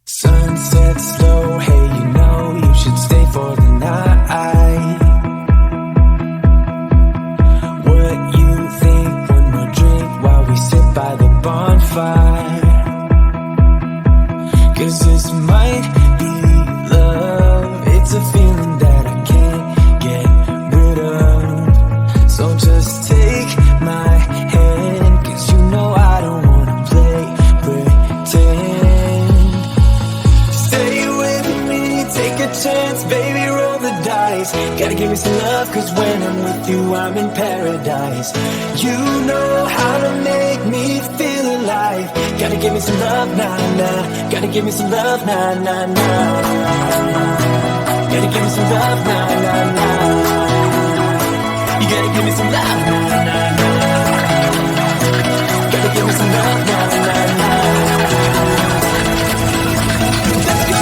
Sunset slow, hey, you know you should stay for the night. What you think? One more drink while we sit by the bonfire. 'Cause this might be love. It's a feeling that I can't get rid of. So just take my hand, 'cause you know I don't wanna play pretend. Stay with me, take a chance, baby, roll the dice. Gotta give me some love, 'cause when I'm with you, I'm in paradise. You know how to make me feel alive. Gotta give me some love, nah, nah. Gotta give me some love, nah, nah, nah. Gotta give me some love, nah, nah, nah. You gotta give me some love, nah, nah, nah. Gotta give me some love, nah, nah, nah. Let's go!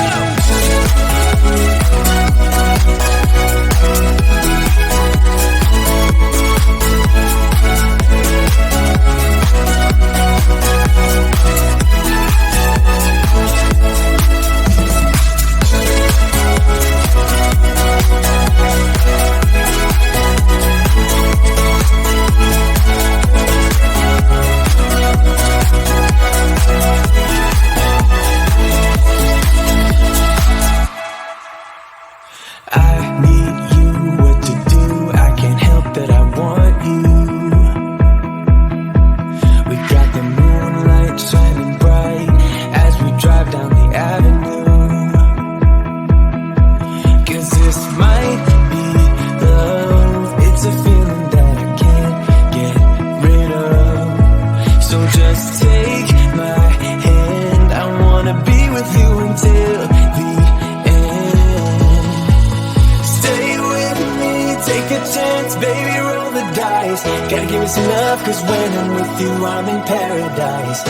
Gotta give me some love, 'cause when I'm with you, I'm in paradise.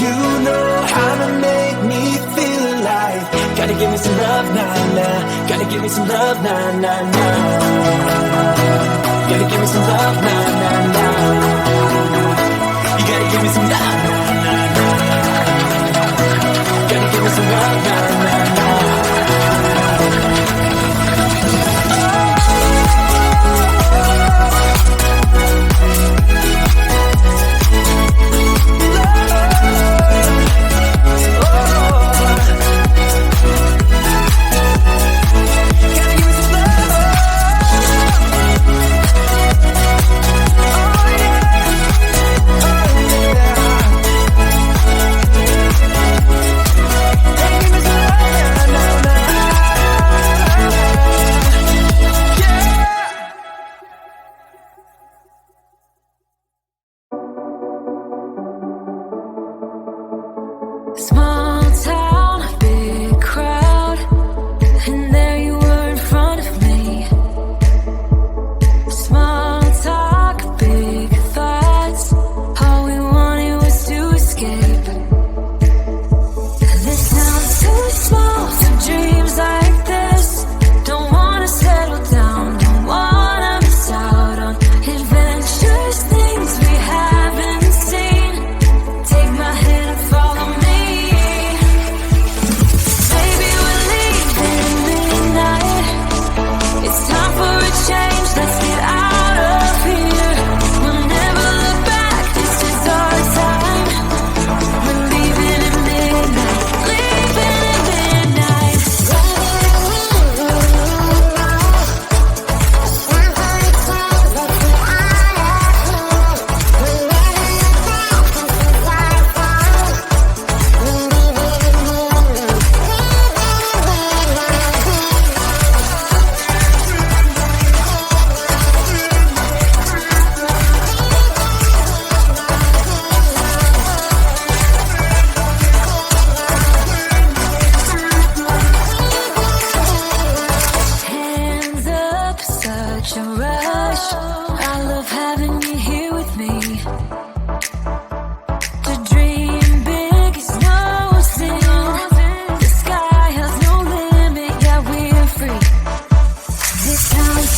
You know how to make me feel alive. Gotta give me some love, nah, nah. Gotta give me some love, nah, nah, nah. Gotta give me some love, nah, nah, nah. You gotta give me some love, nah, nah, nah. Gotta give me some love, nah, nah, nah.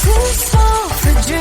Too small for dreams.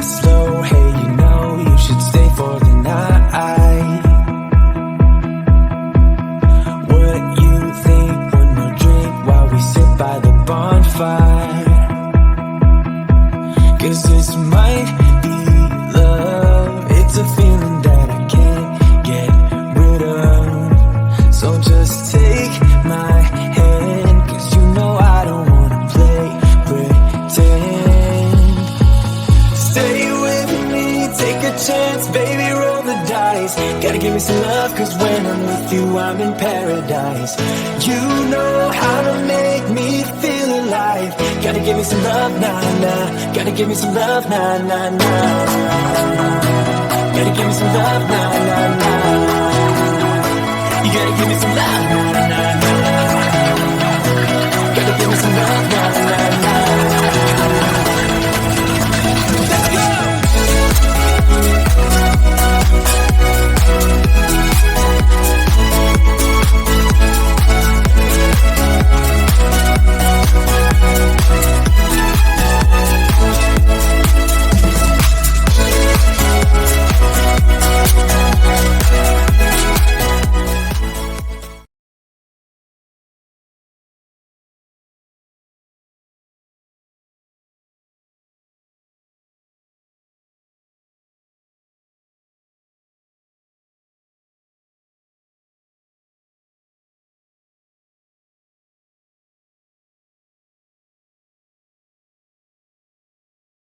it slow. Hey, you know you should stay for the night. What you think? One more drink while we sit by the bonfire. 'Cause this might be love. It's a feeling that I can't get rid of. So just take my hand, 'cause you know I don't wanna play pretend. Stay with me, take a chance, baby, roll the dice. Gotta give me some love, 'cause when I'm with you, I'm in paradise. You know how to make me feel alive. Gotta give me some love, nah, nah. Gotta give me some love, nah, nah, nah. Gotta give me some love, nah, nah, nah. You gotta give me some love, nah.